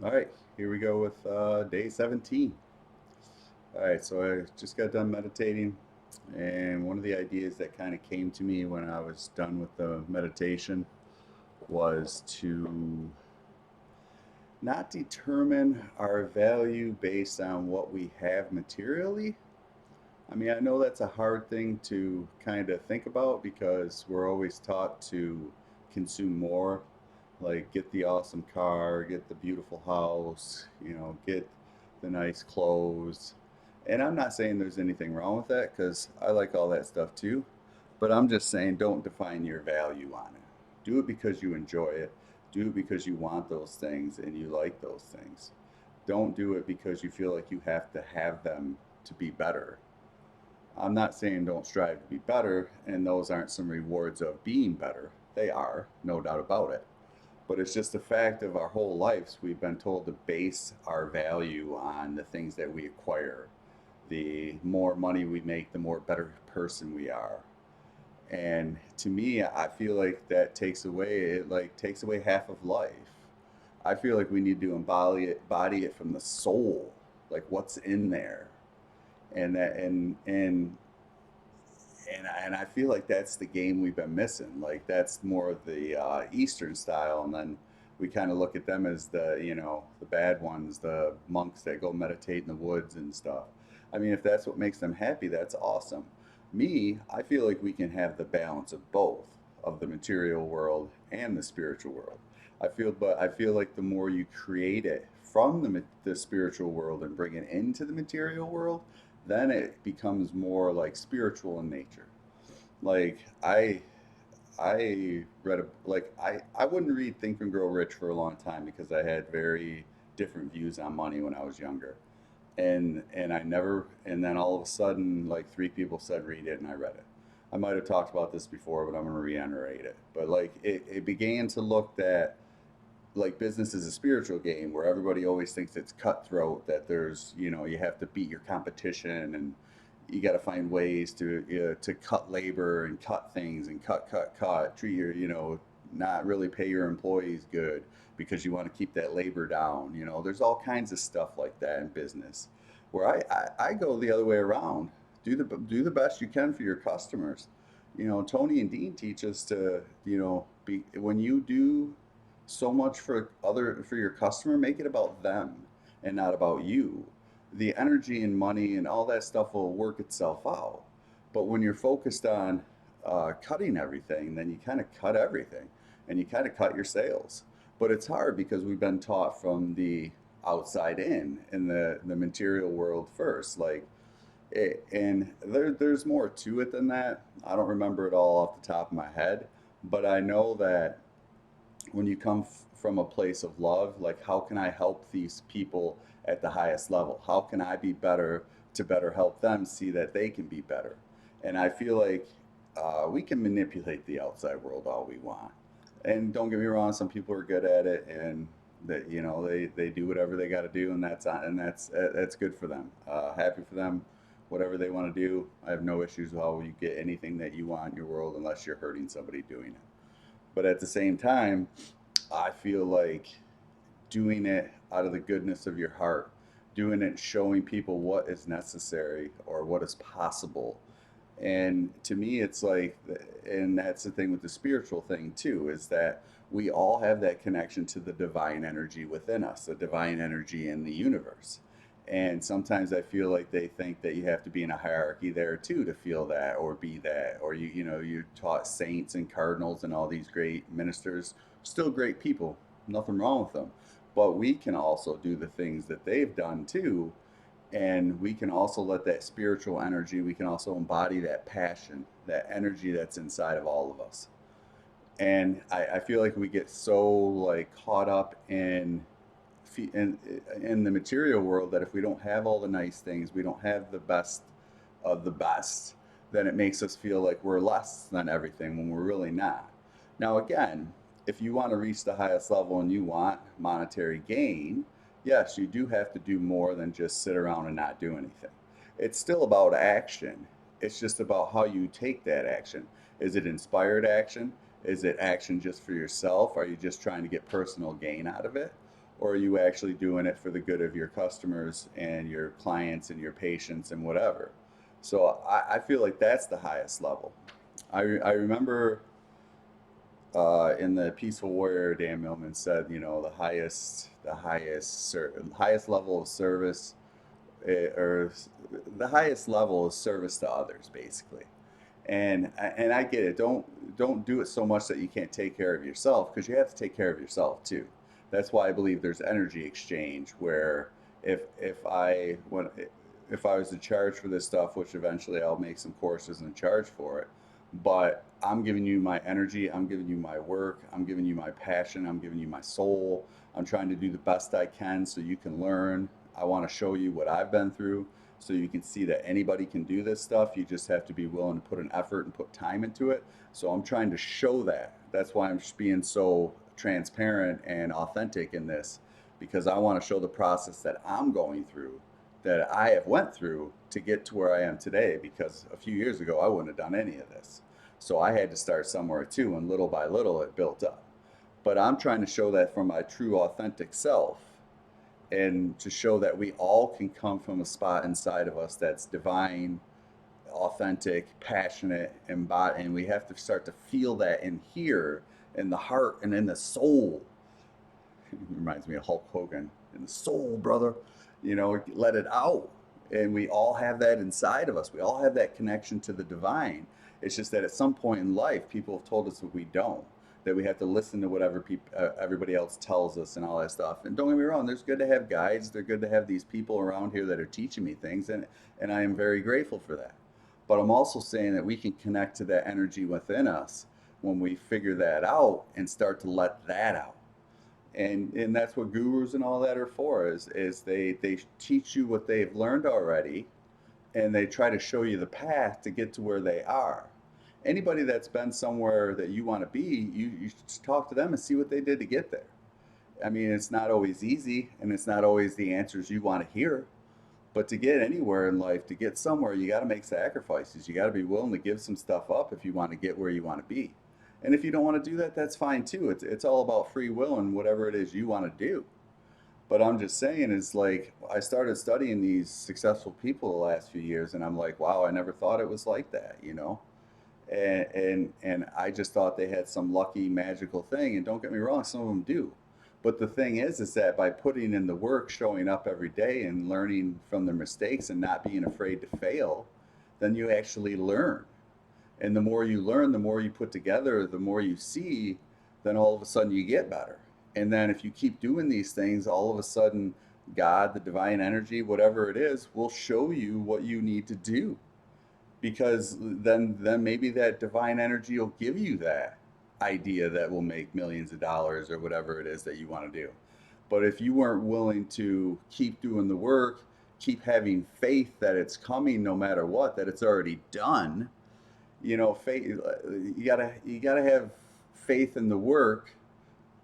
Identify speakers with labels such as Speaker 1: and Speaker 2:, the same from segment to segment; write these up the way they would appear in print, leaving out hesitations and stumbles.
Speaker 1: All right, here we go with day 17. All right, so I just got done meditating, and one of the ideas that kind of came to me when I was done with the meditation was to not determine our value based on what we have materially. I mean, I know that's a hard thing to kind of think about because we're always taught to consume more, like get the awesome car, get the beautiful house, get the nice clothes. And I'm not saying there's anything wrong with that because I like all that stuff too. But I'm just saying don't define your value on it. Do it because you enjoy it. Do it because you want those things and you like those things. Don't do it because you feel like you have to have them to be better. I'm not saying don't strive to be better, and those aren't some rewards of being better. They are, no doubt about it. But it's just a fact of our whole lives. We've been told to base our value on the things that we acquire. The more money we make, the more better person we are. And to me, I feel like that takes away it like takes away half of life. I feel like we need to embody it from the soul, like what's in there, and that and I feel like that's the game we've been missing. Like that's more of the Eastern style, and then we kind of look at them as the bad ones, the monks that go meditate in the woods and stuff. I mean, if that's what makes them happy, that's awesome. Me, I feel like we can have the balance of both, of the material world and the spiritual world. But I feel like the more you create it from the spiritual world and bring it into the material world, then it becomes more like spiritual in nature. Like I read I wouldn't read Think and Grow Rich for a long time because I had very different views on money when I was younger. And I never and then all of a sudden like three people said read it and I read it. I might have talked about this before, but I'm gonna reiterate it. But like it began to look that like business is a spiritual game where everybody always thinks it's cutthroat, that there's you have to beat your competition and you got to find ways to cut labor and cut things and cut treat your not really pay your employees good because you want to keep that labor down. There's all kinds of stuff like that in business where I go the other way around. Do the best you can for your customers. Tony and Dean teach us to be when you do so much for your customer, make it about them and not about you. The energy and money and all that stuff will work itself out. But when you're focused on cutting everything, then you kind of cut everything and you kind of cut your sales. But it's hard because we've been taught from the outside in the material world first. And there's more to it than that. I don't remember it all off the top of my head, but I know that when you come from a place of love, like how can I help these people at the highest level? How can I be better to better help them see that they can be better? And I feel like we can manipulate the outside world all we want. And don't get me wrong, some people are good at it, and that they do whatever they got to do, and that's good for them. Happy for them, whatever they want to do. I have no issues with how you get anything that you want in your world unless you're hurting somebody doing it. But at the same time, I feel like doing it out of the goodness of your heart, doing it showing people what is necessary or what is possible. And to me, it's like, and that's the thing with the spiritual thing too, is that we all have that connection to the divine energy within us, the divine energy in the universe. And sometimes I feel like they think that you have to be in a hierarchy there too to feel that or be that. Or you're taught saints and cardinals and all these great ministers, still great people, nothing wrong with them. But we can also do the things that they've done too, and we can also let that spiritual energy, we can also embody that passion, that energy that's inside of all of us. And I feel like we get so like caught up in in the material world that if we don't have all the nice things, we don't have the best of the best, then it makes us feel like we're less than everything when we're really not. Now, again, if you want to reach the highest level and you want monetary gain, yes, you do have to do more than just sit around and not do anything. It's still about action. It's just about how you take that action. Is it inspired action? Is it action just for yourself? Are you just trying to get personal gain out of it? or are you actually doing it for the good of your customers and your clients and your patients and whatever? So I feel like that's the highest level. I remember in the Peaceful Warrior, Dan Millman said, you know, highest level of service, or the highest level is service to others, basically. And I get it. Don't do it so much that you can't take care of yourself, because you have to take care of yourself too. That's why I believe there's energy exchange, where if I was to charge for this stuff, which eventually I'll make some courses and charge for it, but I'm giving you my energy, I'm giving you my work, I'm giving you my passion, I'm giving you my soul. I'm trying to do the best I can so you can learn. I want to show you what I've been through so you can see that anybody can do this stuff. You just have to be willing to put an effort and put time into it. So I'm trying to show that. That's why I'm just being so transparent and authentic in this, because I want to show the process that I'm going through, that I have went through to get to where I am today, because a few years ago I wouldn't have done any of this. So I had to start somewhere too, and little by little it built up. But I'm trying to show that from my true authentic self, and to show that we all can come from a spot inside of us that's divine, authentic, passionate, and we have to start to feel that in here, in the heart and in the soul. It reminds me of Hulk Hogan. In the soul, brother. You know, let it out. And we all have that inside of us. We all have that connection to the divine. It's just that at some point in life, people have told us that we don't. That we have to listen to whatever everybody else tells us and all that stuff. And don't get me wrong, there's good to have guides. They're good to have these people around here that are teaching me things, and I am very grateful for that. But I'm also saying that we can connect to that energy within us when we figure that out and start to let that out. And that's what gurus and all that are for, is they teach you what they've learned already, and they try to show you the path to get to where they are. Anybody that's been somewhere that you want to be, you should just talk to them and see what they did to get there. I mean, it's not always easy, and it's not always the answers you want to hear. But to get anywhere in life, to get somewhere, you got to make sacrifices. You got to be willing to give some stuff up if you want to get where you want to be. And if you don't want to do that, that's fine too. It's all about free will and whatever it is you want to do. But I'm just saying, is like, I started studying these successful people the last few years, and I'm like, wow, I never thought it was like that, you know? And I just thought they had some lucky magical thing. And don't get me wrong, some of them do. But the thing is that by putting in the work, showing up every day and learning from their mistakes and not being afraid to fail, then you actually learn. And the more you learn, the more you put together, the more you see, then all of a sudden you get better. And then if you keep doing these things, all of a sudden God, the divine energy, whatever it is, will show you what you need to do, because then maybe that divine energy will give you that idea that will make millions of dollars or whatever it is that you want to do. But if you weren't willing to keep doing the work, keep having faith that it's coming no matter what, that it's already done, you know, faith, you gotta have faith in the work,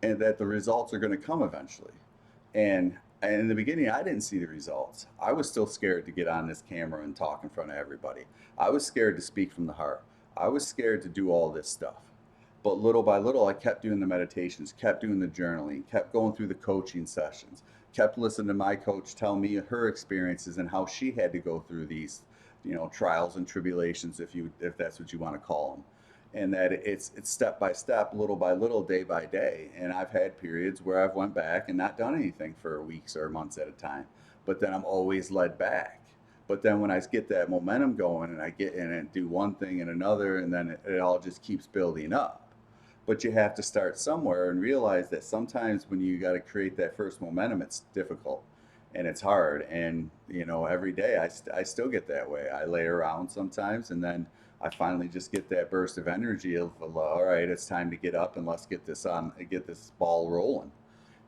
Speaker 1: and that the results are going to come eventually. And in the beginning, I didn't see the results. I was still scared to get on this camera and talk in front of everybody. I was scared to speak from the heart. I was scared to do all this stuff. But little by little, I kept doing the meditations, kept doing the journaling, kept going through the coaching sessions, kept listening to my coach tell me her experiences and how she had to go through these, you know, trials and tribulations, if that's what you want to call them. And that it's step by step, little by little, day by day. And I've had periods where I've went back and not done anything for weeks or months at a time, but then I'm always led back. But then when I get that momentum going, and I get in and do one thing and another, and then it all just keeps building up. But you have to start somewhere and realize that sometimes when you got to create that first momentum, it's difficult and it's hard. And, you know, every day I still get that way. I lay around sometimes, and then I finally just get that burst of energy of all right, it's time to get up and let's get this ball rolling.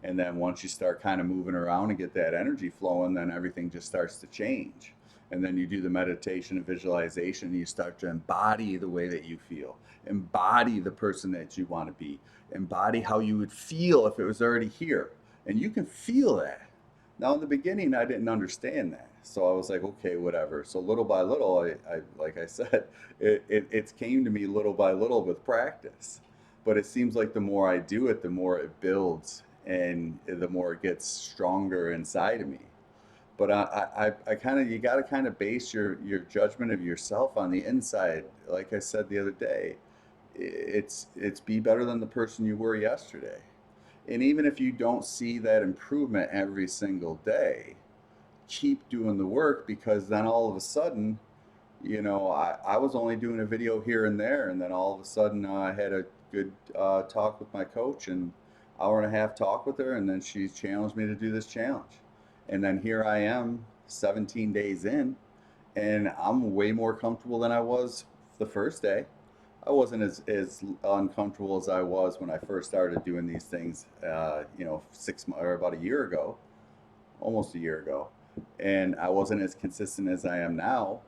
Speaker 1: And then once you start kind of moving around and get that energy flowing, then everything just starts to change. And then you do the meditation and visualization, and you start to embody the way that you feel, embody the person that you want to be, embody how you would feel if it was already here. And you can feel that. Now, in the beginning, I didn't understand that. So I was like, okay, whatever. So little by little, I like I said, it came to me little by little with practice. But it seems like the more I do it, the more it builds. and the more it gets stronger inside of me. But I kind of, you got to kind of base your judgment of yourself on the inside. Like I said the other day, it's be better than the person you were yesterday. And even if you don't see that improvement every single day, keep doing the work, because then all of a sudden, I was only doing a video here and there, and then all of a sudden I had a good talk with my coach, and hour and a half talk with her, and then she challenged me to do this challenge. And then here I am 17 days in, and I'm way more comfortable than I was the first day. I wasn't as uncomfortable as I was when I first started doing these things, 6 months or about a year ago, almost a year ago. And I wasn't as consistent as I am now.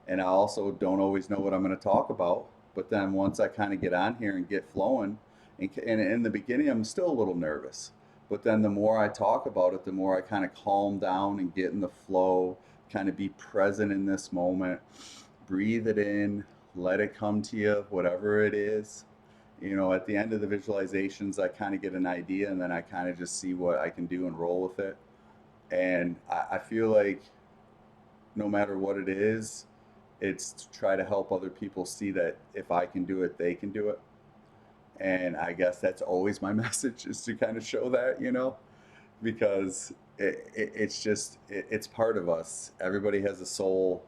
Speaker 1: And I also don't always know what I'm going to talk about. But then once I kind of get on here and get flowing, and in the beginning, I'm still a little nervous. But then the more I talk about it, the more I kind of calm down and get in the flow, kind of be present in this moment, breathe it in, let it come to you, whatever it is. At the end of the visualizations, I kind of get an idea, and then I kind of just see what I can do and roll with it. And I feel like no matter what it is, it's to try to help other people see that if I can do it, they can do it. And I guess that's always my message, is to kind of show that, because it's just, it's part of us. Everybody has a soul.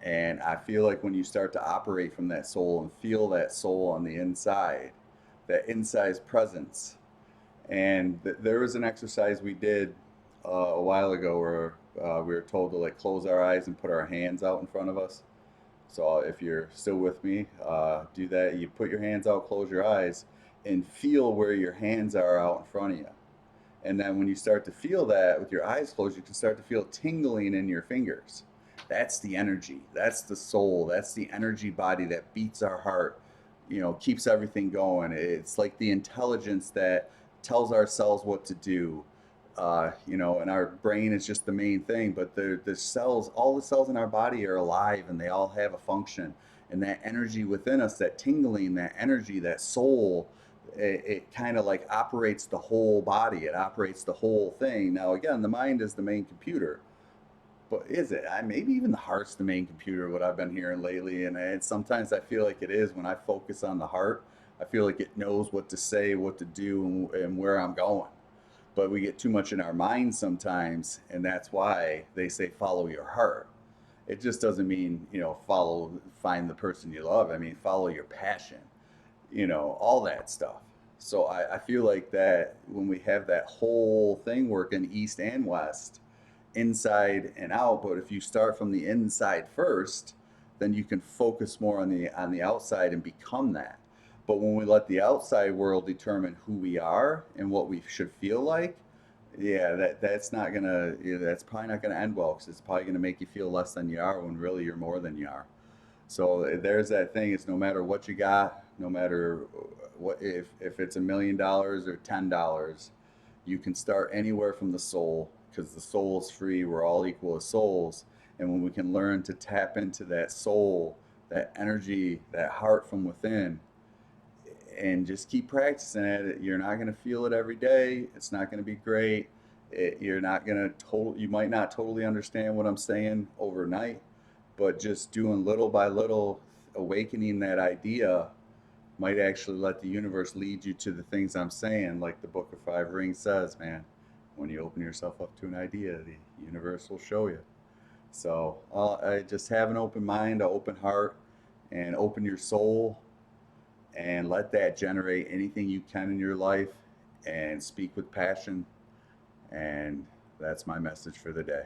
Speaker 1: And I feel like when you start to operate from that soul and feel that soul on the inside, that inside presence. And there was an exercise we did a while ago where we were told to like close our eyes and put our hands out in front of us. So if you're still with me, do that. You put your hands out, close your eyes, and feel where your hands are out in front of you. And then when you start to feel that with your eyes closed, you can start to feel tingling in your fingers. That's the energy. That's the soul. That's the energy body that beats our heart, keeps everything going. It's like the intelligence that tells our cells what to do. And our brain is just the main thing, but the cells, all the cells in our body are alive, and they all have a function. And that energy within us, that tingling, that energy, that soul, it kind of like operates the whole body. It operates the whole thing. Now, again, the mind is the main computer, but is it? Maybe even the heart's the main computer, what I've been hearing lately. And sometimes I feel like it is. When I focus on the heart, I feel like it knows what to say, what to do, and where I'm going. But we get too much in our mind sometimes, and that's why they say follow your heart. It just doesn't mean, find the person you love. I mean, follow your passion, all that stuff. So I feel like that when we have that whole thing working east and west, inside and out, but if you start from the inside first, then you can focus more on the outside and become that. But when we let the outside world determine who we are and what we should feel like, yeah, that's not gonna, that's probably not gonna end well, because it's probably gonna make you feel less than you are when really you're more than you are. So there's that thing. It's no matter what you got, no matter what, if it's $1 million or $10, you can start anywhere from the soul, because the soul is free. We're all equal as souls. And when we can learn to tap into that soul, that energy, that heart from within, and just keep practicing it, you're not going to feel it every day. It's not going to be great. You're not going to you might not totally understand what I'm saying overnight, but just doing little by little, awakening that idea might actually let the universe lead you to the things I'm saying. Like the Book of Five Rings says, man, when you open yourself up to an idea, the universe will show you. So I just have an open mind, an open heart, and open your soul, and let that generate anything you can in your life, and speak with passion. And that's my message for the day.